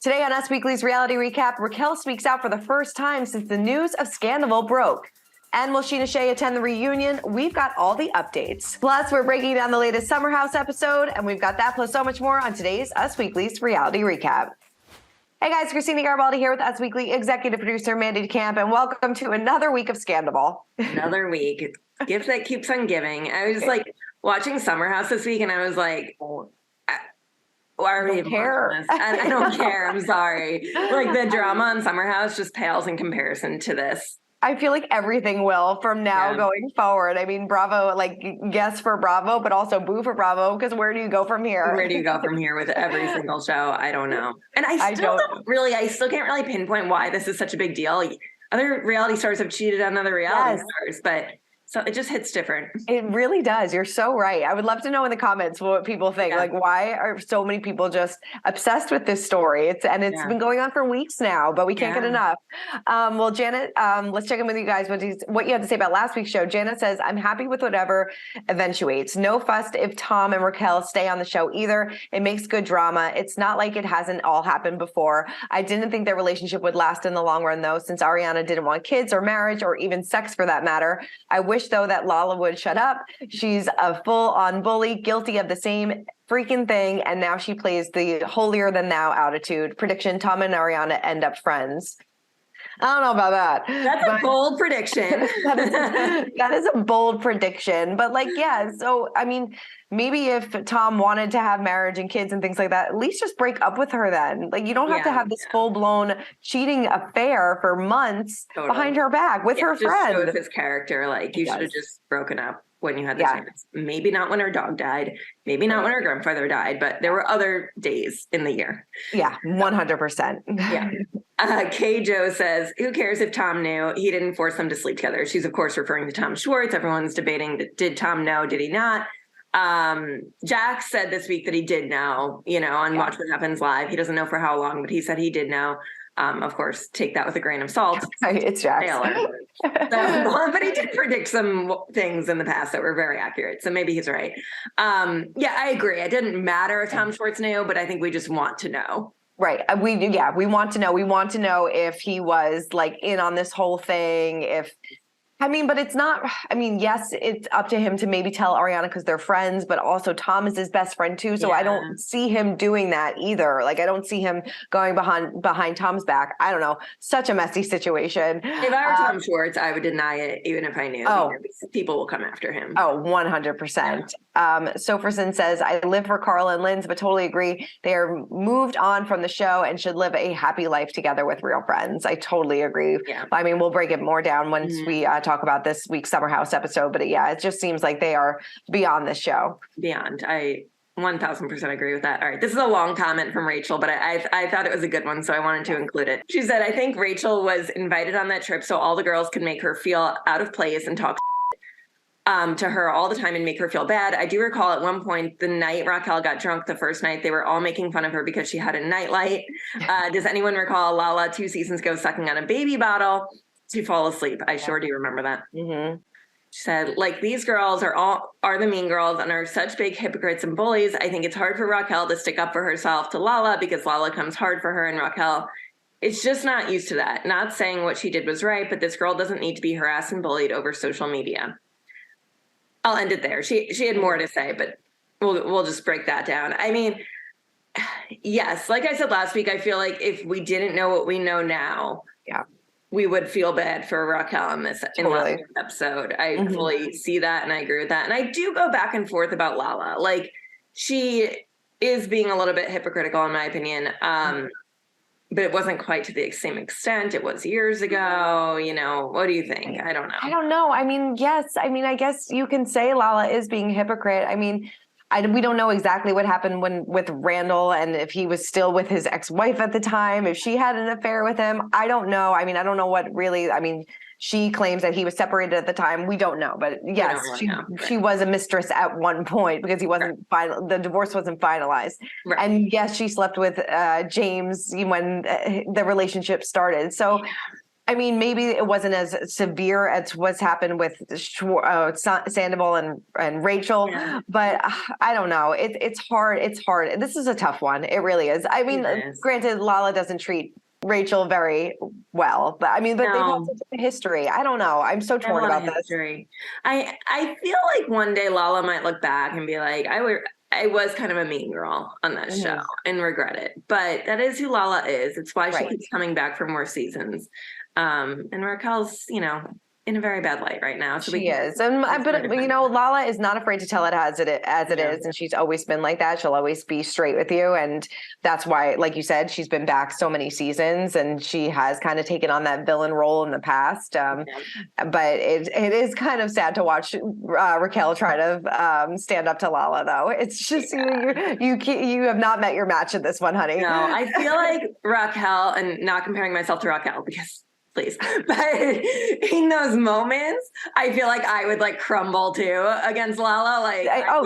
Today on Us Weekly's Reality Recap, Raquel speaks out for the first time since the news of Sandoval broke. And will Chyna Shea attend the reunion? We've got all the updates. Plus, we're breaking down the latest Summer House episode, and we've got that plus so much more on today's Us Weekly's Reality Recap. Hey guys, Christina Garibaldi here with Us Weekly executive producer Mandy DeCamp, and welcome to another week of Sandoval. Another week. Gift that keeps on giving. I was like watching Summer House this week, and I was like, why are we even watching this? I don't care. I'm sorry. Like the drama on Summer House just pales in comparison to this. I feel like everything will from now going forward. I mean, Bravo, like yes for Bravo, but also boo for Bravo, because where do you go from here? Where do you go from here with every single show? I don't know. And I still can't really pinpoint why this is such a big deal. Other reality stars have cheated on other reality stars, but so it just hits different. It really does. You're so right. I would love to know in the comments what people think. Yeah. Like, why are so many people just obsessed with this story? It's been going on for weeks now, but we can't get enough. Well, Janet, let's check in with you guys. What you had to say about last week's show. Janet says, I'm happy with whatever eventuates. No fuss if Tom and Raquel stay on the show either. It makes good drama. It's not like it hasn't all happened before. I didn't think their relationship would last in the long run, though, since Ariana didn't want kids or marriage or even sex for that matter. I wish though that Lala would shut up. She's a full-on bully, guilty of the same freaking thing, and now she plays the holier than thou attitude. Prediction: Tom and Ariana end up friends. I don't know about that. That's a bold prediction. that is a bold prediction. But so I mean, maybe if Tom wanted to have marriage and kids and things like that, at least just break up with her then. Like, you don't have to have this full-blown cheating affair for months behind her back with her friend. Just shows his character. Like, you should have just broken up when you had the chance. Maybe not when her dog died. Maybe not when her grandfather died, but there were other days in the year. Yeah, 100%. Yeah. Kay Joe says, who cares if Tom knew? He didn't force them to sleep together. She's, of course, referring to Tom Schwartz. Everyone's debating, did Tom know? Did he not? Jack said this week that he did know, on Watch What Happens Live. He doesn't know for how long, but he said he did know. Of course, take that with a grain of salt. It's Jack. But he did predict some things in the past that were very accurate. So maybe he's right. I agree. It didn't matter if Tom Schwartz knew, but I think we just want to know. Right. We want to know. We want to know if he was like in on this whole thing, but it's not, yes, it's up to him to maybe tell Ariana because they're friends, but also Tom is his best friend too. So I don't see him doing that either. Like, I don't see him going behind Tom's back. I don't know. Such a messy situation. If I were Tom Schwartz, I would deny it even if I knew. People will come after him. Oh, 100%. Soferson says, I live for Carl and Lindsay, but totally agree. They are moved on from the show and should live a happy life together with real friends. I totally agree. Yeah. I mean, we'll break it more down once we talk about this week's Summer House episode, but it just seems like they are beyond this show. Beyond. I 1000% agree with that. All right. This is a long comment from Rachel, but I thought it was a good one, so I wanted to include it. She said, I think Rachel was invited on that trip so all the girls could make her feel out of place and talk to her all the time and make her feel bad. I do recall at one point, the night Raquel got drunk the first night, they were all making fun of her because she had a nightlight. Does anyone recall Lala 2 seasons ago sucking on a baby bottle to fall asleep? I sure do remember that. Mm-hmm. She said, like, these girls are the mean girls and are such big hypocrites and bullies. I think it's hard for Raquel to stick up for herself to Lala because Lala comes hard for her, and Raquel is just not used to that. Not saying what she did was right, but this girl doesn't need to be harassed and bullied over social media. I'll end it there. She had more to say, but we'll just break that down. I mean, yes, like I said last week, I feel like if we didn't know what we know now, we would feel bad for Raquel in last episode. I fully see that, and I agree with that. And I do go back and forth about Lala. Like, she is being a little bit hypocritical, in my opinion. But it wasn't quite to the same extent. It was years ago. What do you think? I don't know. I don't know. I mean, yes. I mean, I guess you can say Lala is being a hypocrite. I mean, we don't know exactly what happened with Randall, and if he was still with his ex-wife at the time, if she had an affair with him. I don't know. I mean, I don't know what really, she claims that he was separated at the time. We don't know, but yes, she was a mistress at one point because he wasn't final. The divorce wasn't finalized. Right. And yes, she slept with James when the relationship started. So I mean, maybe it wasn't as severe as what's happened with Sandoval and Rachel, but I don't know. It's hard. It's hard. This is a tough one. It really is. I mean, granted, Lala doesn't treat Rachel very well, but I mean, but they've had such a history. I don't know. I'm so torn about this. I feel like one day Lala might look back and be like, I was kind of a mean girl on that show and regret it. But that is who Lala is. It's why she keeps coming back for more seasons. And Raquel's, in a very bad light right now. So she is. But Lala is not afraid to tell it as it is. And she's always been like that. She'll always be straight with you. And that's why, like you said, she's been back so many seasons and she has kind of taken on that villain role in the past. But it is kind of sad to watch Raquel try to stand up to Lala, though. It's just, you have not met your match in this one, honey. No, I feel like Raquel, and not comparing myself to Raquel because please. But in those moments, I feel like I would crumble too against Lala.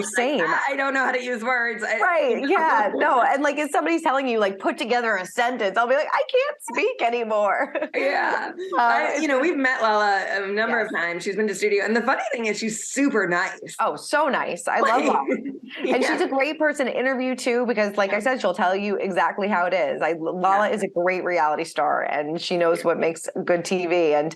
Same. I don't know how to use words. Right. Yeah. No. And if somebody's telling you put together a sentence, I'll be like, I can't speak anymore. Yeah. We've met Lala a number of times. She's been to studio. And the funny thing is she's super nice. Oh, so nice. I love Lala. And she's a great person to interview too, because I said, she'll tell you exactly how it is. Lala is a great reality star and she knows what makes good TV. And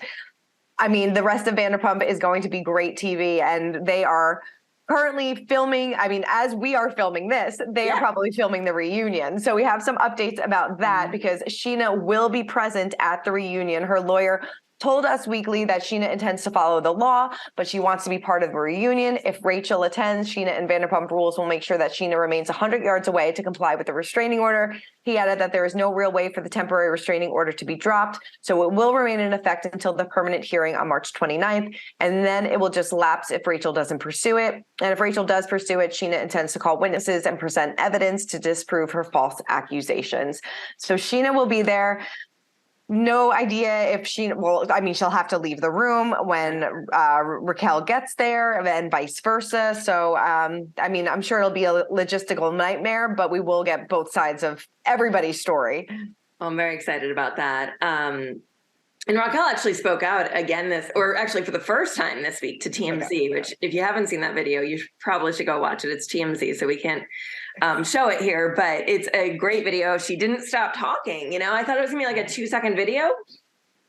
I mean, the rest of Vanderpump is going to be great TV, and they are currently filming. I mean, as we are filming this, they are probably filming the reunion. So we have some updates about that because Chyna will be present at the reunion. Her lawyer told Us Weekly that Chyna intends to follow the law, but she wants to be part of the reunion. If Rachel attends, Chyna and Vanderpump Rules will make sure that Chyna remains 100 yards away to comply with the restraining order. He added that there is no real way for the temporary restraining order to be dropped, so it will remain in effect until the permanent hearing on March 29th, and then it will just lapse if Rachel doesn't pursue it. And if Rachel does pursue it, Chyna intends to call witnesses and present evidence to disprove her false accusations. So Chyna will be there. No idea if she'll have to leave the room when Raquel gets there and vice versa. So, I'm sure it'll be a logistical nightmare, but we will get both sides of everybody's story. Well, I'm very excited about that. And Raquel actually spoke out again for the first time this week to TMZ, which if you haven't seen that video, you probably should go watch it. It's TMZ, so we can't show it here, but it's a great video. She didn't stop talking. I thought it was gonna be a 2-second video.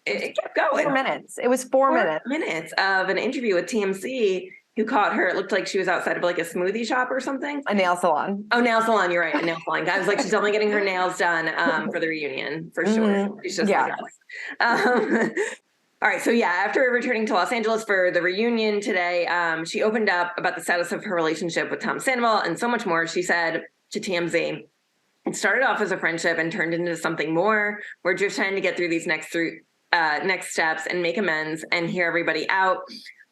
It kept going. 4 minutes. It was 4 minutes. 4 minutes of an interview with TMZ, who caught her. It looked like she was outside of a smoothie shop or something. A nail salon. Oh, nail salon. You're right. A nail salon. I was she's definitely getting her nails done for the reunion for sure. She's just all right. So after returning to Los Angeles for the reunion today, she opened up about the status of her relationship with Tom Sandoval and so much more. She said to TMZ, it started off as a friendship and turned into something more. We're just trying to get through these next steps and make amends and hear everybody out.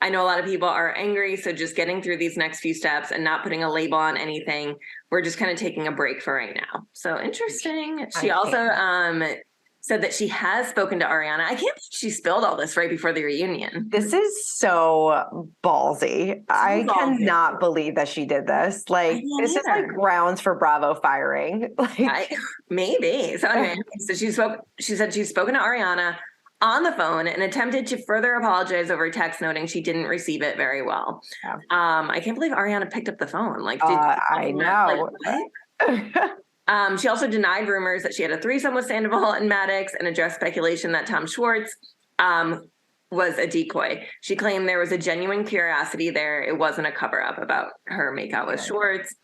I know a lot of people are angry, so just getting through these next few steps and not putting a label on anything. We're just kind of taking a break for right now. So interesting. She also said that she has spoken to Ariana. I can't believe she spilled all this right before the reunion. This is so ballsy. I cannot believe that she did this. This is grounds for Bravo firing. Maybe. So anyway, she said she's spoken to Ariana on the phone and attempted to further apologize over text, noting she didn't receive it very well. Yeah. I can't believe Ariana picked up the phone. I know. She also denied rumors that she had a threesome with Sandoval and Maddox and addressed speculation that Tom Schwartz was a decoy. She claimed there was a genuine curiosity there. It wasn't a cover-up about her makeout with Schwartz.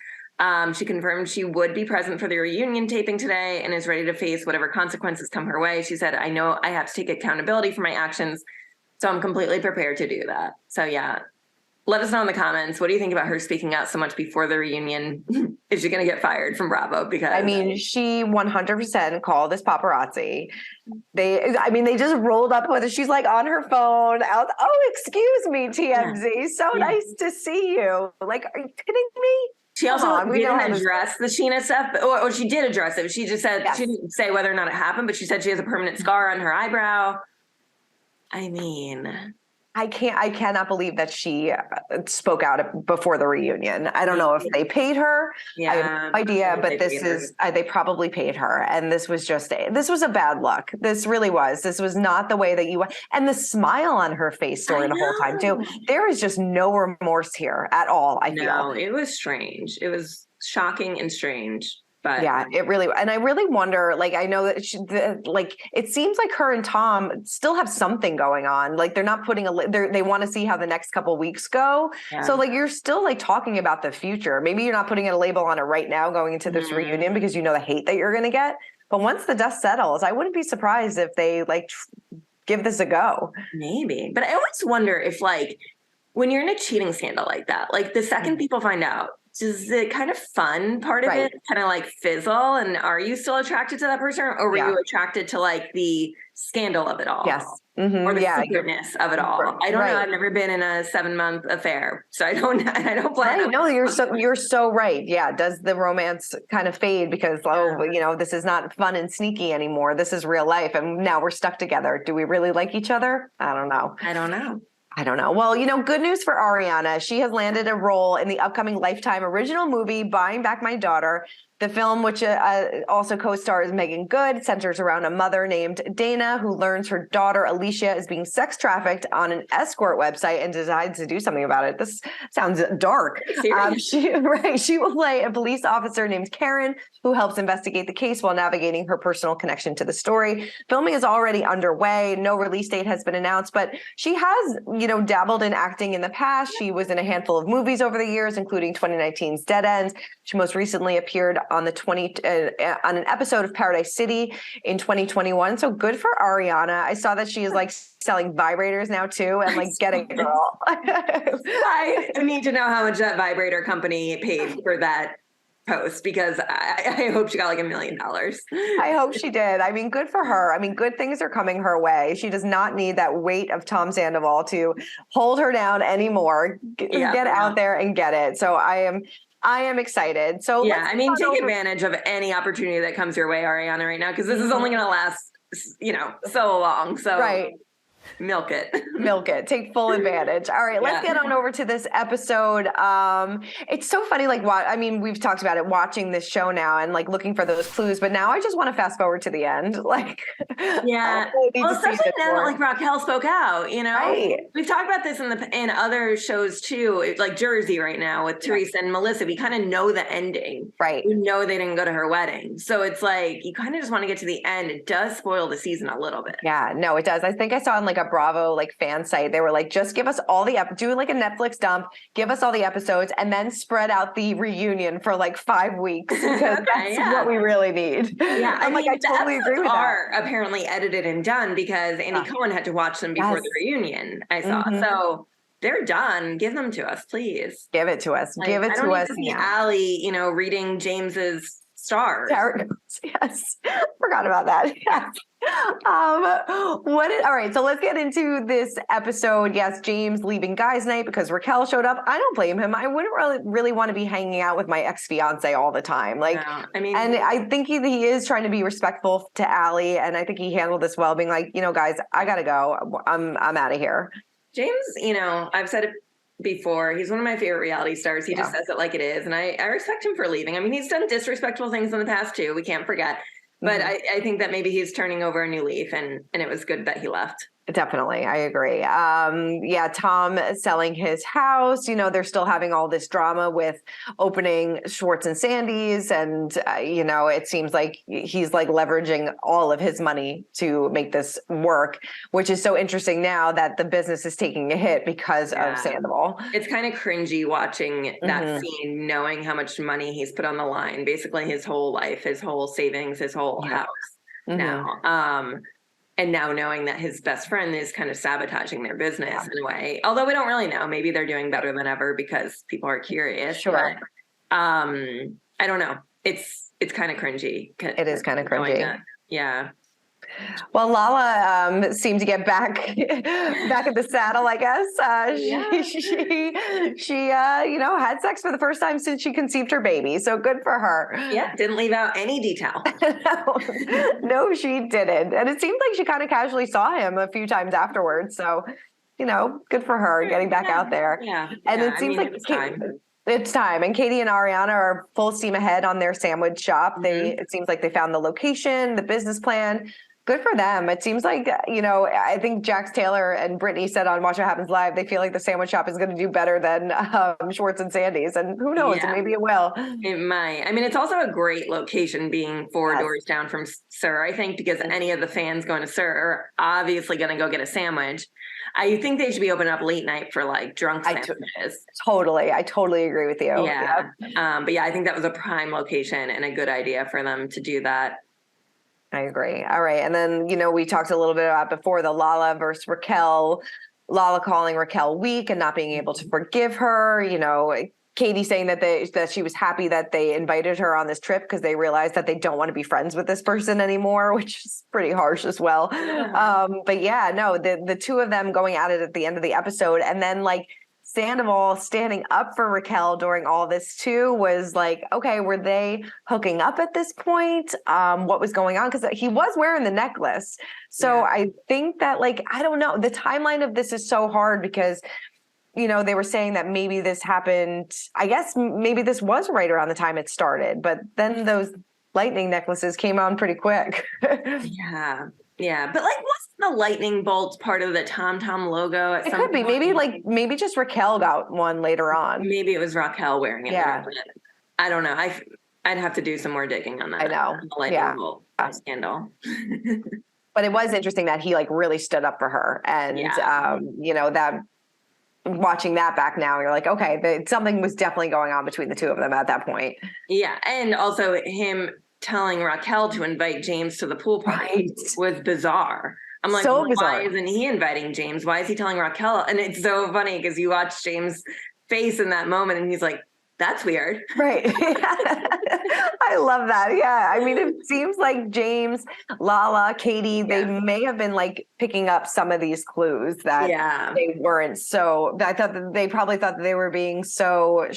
She confirmed she would be present for the reunion taping today and is ready to face whatever consequences come her way. She said, I know I have to take accountability for my actions, so I'm completely prepared to do that. So let us know in the comments. What do you think about her speaking out so much before the reunion? Is she going to get fired from Bravo? Because she 100% called this paparazzi. They just rolled up with it. She's on her phone. Oh, excuse me, TMZ. So nice to see you. Are you kidding me? She also didn't address the Chyna stuff, or she did address it. She just said she didn't say whether or not it happened, but she said she has a permanent scar on her eyebrow. I cannot believe that she spoke out before the reunion. I don't know if they paid her. I have no idea, but they probably paid her. And this was a bad look. This really was. This was not the way that and the smile on her face during the whole time too. There is just no remorse here at all. I feel. No, it was strange. It was shocking and strange. But yeah, it really, and I really wonder, like, I know that it seems like her and Tom still have something going on. Like they're not putting they want to see how the next couple weeks go. Yeah. So like, you're still like talking about the future. Maybe you're not putting a label on it right now going into this reunion because you know the hate that you're going to get. But once the dust settles, I wouldn't be surprised if they like give this a go. Maybe. But I always wonder if like, when you're in a cheating scandal like that, like the second people find out, does the kind of fun part of it kind of like fizzle? And are you still attracted to that person, or were you attracted to like the scandal of it all? Yes. Or the secretness of it all? I don't know. I've never been in a 7-month affair, so I don't plan. Right. No, you're so right. Yeah. Does the romance kind of fade because this is not fun and sneaky anymore. This is real life, and now we're stuck together. Do we really like each other? I don't know. Well, good news for Ariana. She has landed a role in the upcoming Lifetime original movie, Buying Back My Daughter. The film, which also co-stars Megan Good, centers around a mother named Dana who learns her daughter Alicia is being sex trafficked on an escort website and decides to do something about it. This sounds dark. She will play a police officer named Karen who helps investigate the case while navigating her personal connection to the story. Filming is already underway. No release date has been announced, but she has, dabbled in acting in the past. She was in a handful of movies over the years, including 2019's Dead Ends. She most recently appeared on on an episode of Paradise City in 2021. So good for Ariana. I saw that she is like selling vibrators now too, and like getting it, girl. I need to know how much that vibrator company paid for that post, because I hope she got like $1 million. I hope she did. I mean, good for her. I mean, good things are coming her way. She does not need that weight of Tom Sandoval to hold her down anymore. Get out there and get it. So I am excited. So take advantage of any opportunity that comes your way, Ariana, right now, because this is only going to last, so long. So milk it. Take full advantage. All right, let's get on over to this episode. It's so funny. Like, we've talked about it, watching this show now and like looking for those clues, but now I just want to fast forward to the end. Like, especially now that like Raquel spoke out, we've talked about this in other shows too, like Jersey right now with Teresa and Melissa. We kind of know the ending, right? We know they didn't go to her wedding, so it's like you kind of just want to get to the end. It does spoil the season a little bit. Yeah, no, it does. I think I saw in like a Bravo like fan site, they were like, just give us all the do like a Netflix dump, give us all the episodes, and then spread out the reunion for like 5 weeks, because that's what we really need. Yeah, I totally agree with that. Are apparently edited and done because Andy Cohen had to watch them before the reunion. I saw so. They're done. Give them to us, please. Give it to us. Give it to us. Allie, reading James's stars. Yes, forgot about that. Yes. All right, so let's get into this episode. Yes, James leaving guys' night because Raquel showed up. I don't blame him. I wouldn't really want to be hanging out with my ex-fiance all the time. Like, no, and I think he is trying to be respectful to Allie, and I think he handled this well, being like, guys, I gotta go. I'm out of here. James, I've said it before, he's one of my favorite reality stars. He just says it like it is. And I respect him for leaving. I mean, he's done disrespectful things in the past too. We can't forget. But I think that maybe he's turning over a new leaf, and it was good that he left. Definitely. I agree. Tom selling his house, they're still having all this drama with opening Schwartz and Sandy's. And, it seems like he's like leveraging all of his money to make this work, which is so interesting now that the business is taking a hit because of Sandoval. It's kind of cringy watching that scene, knowing how much money he's put on the line, basically his whole life, his whole savings, his whole house now. And now knowing that his best friend is kind of sabotaging their business in a way, although we don't really know, maybe they're doing better than ever because people are curious. Sure. But, I don't know. It's kind of cringy. It is kind of cringy. Yeah. Well, Lala seemed to get back in the saddle, I guess. She had sex for the first time since she conceived her baby. So good for her. Yeah, didn't leave out any detail. No, she didn't. And it seemed like she kind of casually saw him a few times afterwards. So good for her getting back out there. Yeah. And it seems like it's time. And Kody and Ariana are full steam ahead on their sandwich shop. It seems like they found the location, the business plan. Good for them. It seems like, I think Jax Taylor and Brittany said on Watch What Happens Live, they feel like the sandwich shop is going to do better than Schwartz and Sandy's. And who knows, maybe it will. It might. I mean, it's also a great location being 4 doors down from SUR, I think, because any of the fans going to SUR are obviously going to go get a sandwich. I think they should be open up late night for like drunk sandwiches. I totally agree with you. Yeah. But yeah, I think that was a prime location and a good idea for them to do that. I agree. All right. And then, we talked a little bit about before the Lala versus Raquel, Lala calling Raquel weak and not being able to forgive her, Kody saying that she was happy that they invited her on this trip because they realized that they don't want to be friends with this person anymore, which is pretty harsh as well. Yeah. But yeah, no, the two of them going at it at the end of the episode, and then like Sandoval standing up for Raquel during all this too was like, okay, were they hooking up at this point? What was going on? Because he was wearing the necklace. So I think that I don't know. The timeline of this is so hard because they were saying that maybe this happened, I guess maybe this was right around the time it started, but then those lightning necklaces came on pretty quick. Yeah. But wasn't the lightning bolt part of the TomTom logo at some point? It could be. Maybe just Raquel got one later on. Maybe it was Raquel wearing it. Yeah. I don't know. I'd have to do some more digging on that. I know. The lightning bolt scandal. But it was interesting that he really stood up for her. And, that watching that back now, you're like, okay, something was definitely going on between the two of them at that point. Yeah. And also him telling Raquel to invite James to the pool party was bizarre. I'm like, so why isn't he inviting James? Why is he telling Raquel? And it's so funny because you watch James' face in that moment and he's like, that's weird. Right. I love that. Yeah. I mean, it seems like James, Lala, Kody, they may have been picking up some of these clues that they weren't. So I thought that they probably thought that they were being so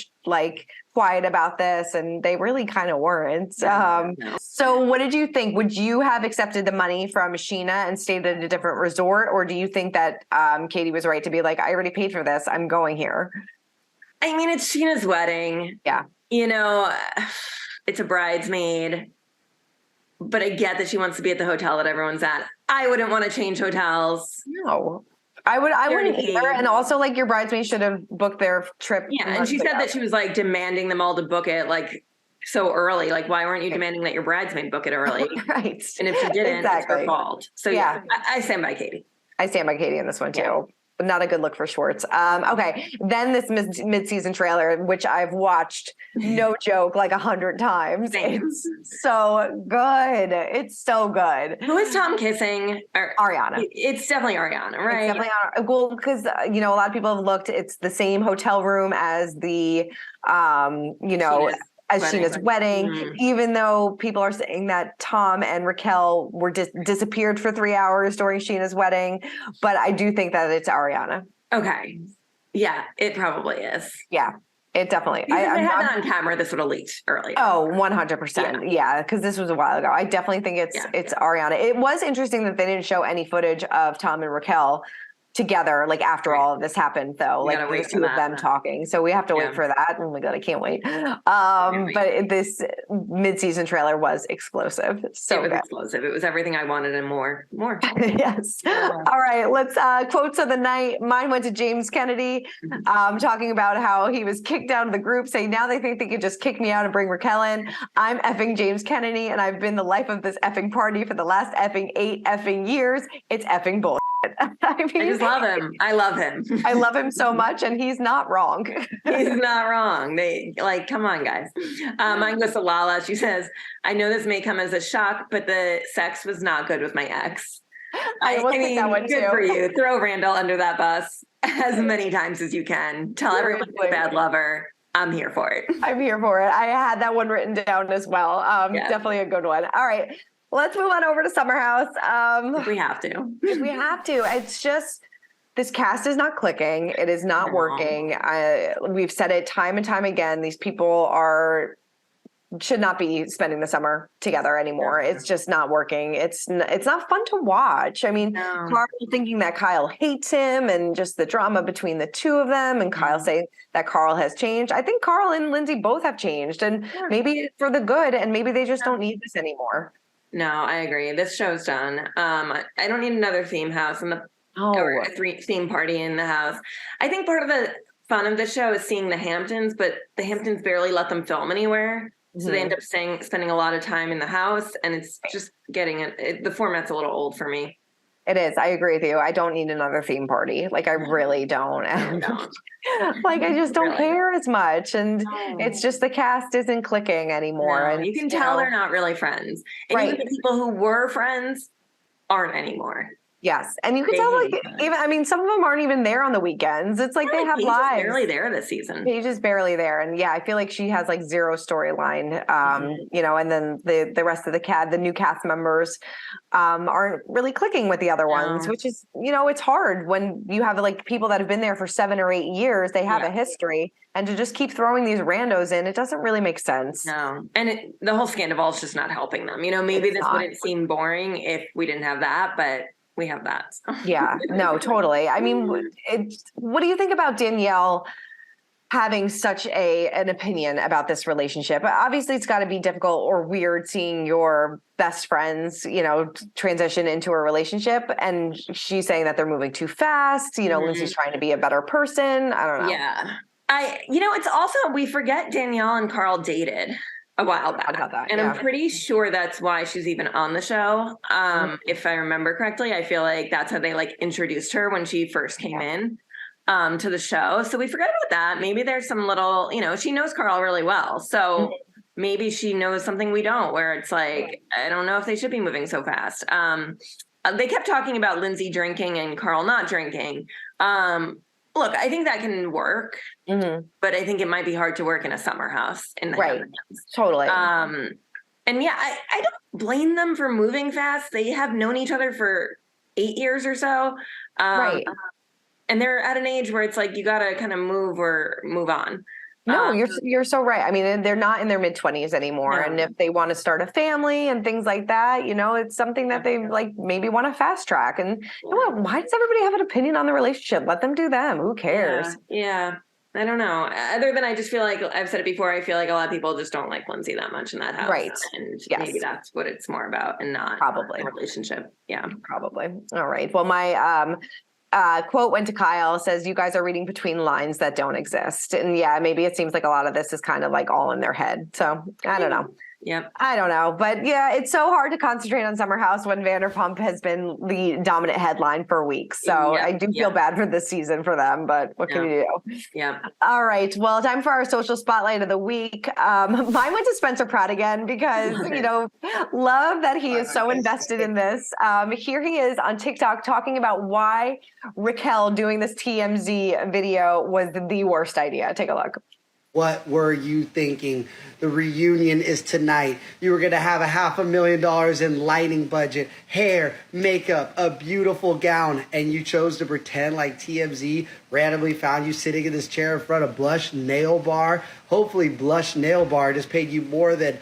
quiet about this, and they really kind of weren't. No. So what did you think? Would you have accepted the money from Chyna and stayed at a different resort? Or do you think that Kody was right to be like, I already paid for this, I'm going here? I mean, it's Chyna's wedding. Yeah. It's a bridesmaid, but I get that she wants to be at the hotel that everyone's at. I wouldn't want to change hotels. No. I wouldn't either. And also your bridesmaid should have booked their trip. Yeah. And she said that she was demanding them all to book it so early. Why weren't you demanding that your bridesmaid book it early? Right. And if she didn't, it's her fault. So yeah, I stand by Kody. I stand by Kody in this one too. Yeah. Not a good look for Schwartz. Okay. Then this mid-season trailer, which I've watched, no joke, 100 times. Same. It's so good. It's so good. Who is Tom kissing? Ariana. It's definitely Ariana, right? It's definitely Ariana. Well, because, a lot of people have looked, it's the same hotel room as the, Chyna's wedding, even though people are saying that Tom and Raquel were disappeared for 3 hours during Chyna's wedding. But I do think that it's Ariana. Okay. Yeah, it probably is. Yeah, it definitely. If I had that on camera, this would have leaked earlier. Oh, 100%. Yeah, because this was a while ago. I definitely think it's Ariana. It was interesting that they didn't show any footage of Tom and Raquel together after all of this happened, though, the two of them talking, so we have to wait for that. Oh my god, I can't wait. But this mid-season trailer was explosive. So it was explosive. It was everything I wanted and more. Yes. All right, let's quotes of the night. Mine went to James Kennedy, talking about how he was kicked out of the group, saying now they think they could just kick me out and bring Raquel in. I'm effing James Kennedy, and I've been the life of this effing party for the last effing 8 effing years. It's effing bull. I just love him. I love him. I love him so much, and he's not wrong. He's not wrong. They come on, guys. Mine goes to Lala. She says, I know this may come as a shock, but the sex was not good with my ex. I mean, that one good too. For you. Throw Randall under that bus as many times as you can. Tell everyone he's a bad lover. I'm here for it. I'm here for it. I had that one written down as well. Definitely a good one. All right. Let's move on over to Summer House. If we have to. It's just, this cast is not clicking. It is not working. We've said it time and time again. These people are should not be spending the summer together anymore. It's just not working. It's not fun to watch. I mean, Carl thinking that Kyle hates him and just the drama between the two of them, and Kyle saying that Carl has changed. I think Carl and Lindsay both have changed, and maybe for the good, and maybe they just don't need this anymore. No, I agree. This show's done. I don't need another theme house or a theme party in the house. I think part of the fun of the show is seeing the Hamptons, but the Hamptons barely let them film anywhere. So they end up spending a lot of time in the house, and it's just the format's a little old for me. It is. I agree with you. I don't need another theme party. Like, I really don't. Like, I just don't care as much. And it's just the cast isn't clicking anymore. No, and you can tell they're not really friends. And even the people who were friends aren't anymore. Yes. And you can tell, like, some of them aren't even there on the weekends. It's like they have lives. Paige is barely there this season. Paige is barely there. And I feel like she has like zero storyline, and then the rest of the new cast members aren't really clicking with the other ones, which is, it's hard when you have like people that have been there for 7 or 8 years, they have a history, and to just keep throwing these randos in, it doesn't really make sense. No. And the whole Sandoval is just not helping them. Maybe this wouldn't seem boring if we didn't have that, but we have that. So. Yeah, no, totally. I mean, what do you think about Danielle having such an opinion about this relationship? Obviously, it's got to be difficult or weird seeing your best friends, transition into a relationship. And she's saying that they're moving too fast. Lindsay's trying to be a better person. I don't know. Yeah. It's also, we forget Danielle and Carl dated a while back. And I'm pretty sure that's why she's even on the show. If I remember correctly, I feel like that's how they like introduced her when she first came in to the show. So we forgot about that. Maybe there's some little, she knows Carl really well. So maybe she knows something we don't, where it's like, I don't know if they should be moving so fast. They kept talking about Lindsay drinking and Carl not drinking. Look, I think that can work, but I think it might be hard to work in a summer house in the Hamptons. Totally. And I don't blame them for moving fast. They have known each other for 8 years or so. And they're at an age where it's like, you got to kind of move or move on. No, you're so right. I mean, they're not in their mid-20s anymore. And if they want to start a family and things like that, it's something that they like maybe want to fast track. And why does everybody have an opinion on the relationship? Let them do them. Who cares? Yeah. I don't know. Other than I just feel like, I've said it before, I feel like a lot of people just don't like Lindsay that much in that house. Right. And maybe that's what it's more about, and not probably a relationship. Yeah. Probably. All right. Well, my quote went to Kyle, says, "You guys are reading between lines that don't exist." And maybe it seems like a lot of this is kind of like all in their head. So I don't know. Yep. I don't know. But it's so hard to concentrate on Summer House when Vanderpump has been the dominant headline for weeks. So I do feel bad for this season for them, but what can you do? Yeah. All right. Well, time for our social spotlight of the week. Mine went to Spencer Pratt again because, love that he is so invested in this. Here he is on TikTok talking about why Raquel doing this TMZ video was the worst idea. Take a look. What were you thinking? The reunion is tonight. You were going to have $500,000 in lighting budget, hair, makeup, a beautiful gown, and you chose to pretend like TMZ randomly found you sitting in this chair in front of Blush Nail Bar. Hopefully Blush Nail Bar just paid you more than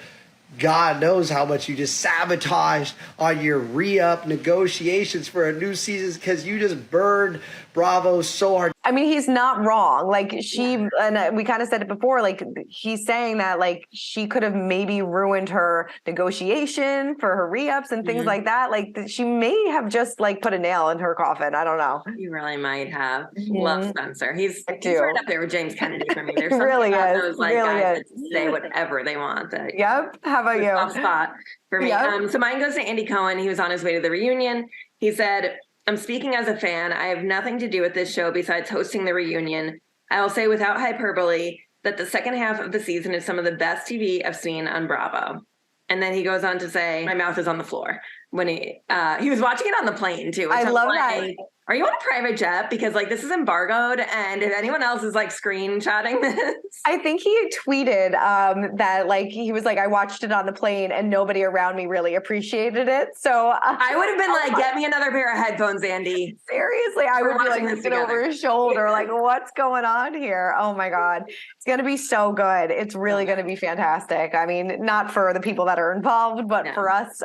God knows how much you just sabotaged on your re-up negotiations for a new season because you just burned Bravo so hard. I mean, he's not wrong. Like and we kind of said it before, like he's saying that like she could have maybe ruined her negotiation for her re-ups and things like that. Like she may have just like put a nail in her coffin. I don't know. You really might have. Love Spencer. He's right up there with James Kennedy for me. There's something really about is. those like really guys is. that say whatever they want. Yep. How about you? Tough spot for me. Yep. So mine goes to Andy Cohen. He was on his way to the reunion. He said, "I'm speaking as a fan. I have nothing to do with this show besides hosting the reunion. I will say without hyperbole that the second half of the season is some of the best TV I've seen on Bravo." And then he goes on to say, "My mouth is on the floor." When he was watching it on the plane too. I love that. Are you on a private jet? Because like this is embargoed, and if anyone else is like screenshotting this, I think he tweeted that like he was like, I watched it on the plane and nobody around me really appreciated it. So I would have been like, get me another pair of headphones, Andy. Seriously, I would be like looking over his shoulder, like, what's going on here? Oh my God. It's going to be so good. It's really going to be fantastic. I mean, not for the people that are involved, but for us,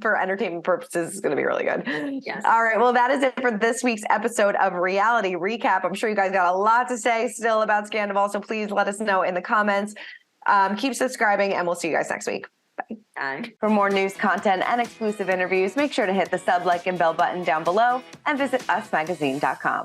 for entertainment purposes, it's going to be really good. Yes. All right. Well, that is it for this week's episode of Reality Recap. I'm sure you guys got a lot to say still about Sandoval, so please let us know in the comments. Keep subscribing, and we'll see you guys next week. Bye. Bye. For more news, content, and exclusive interviews, make sure to hit the sub, like, and bell button down below and visit usmagazine.com.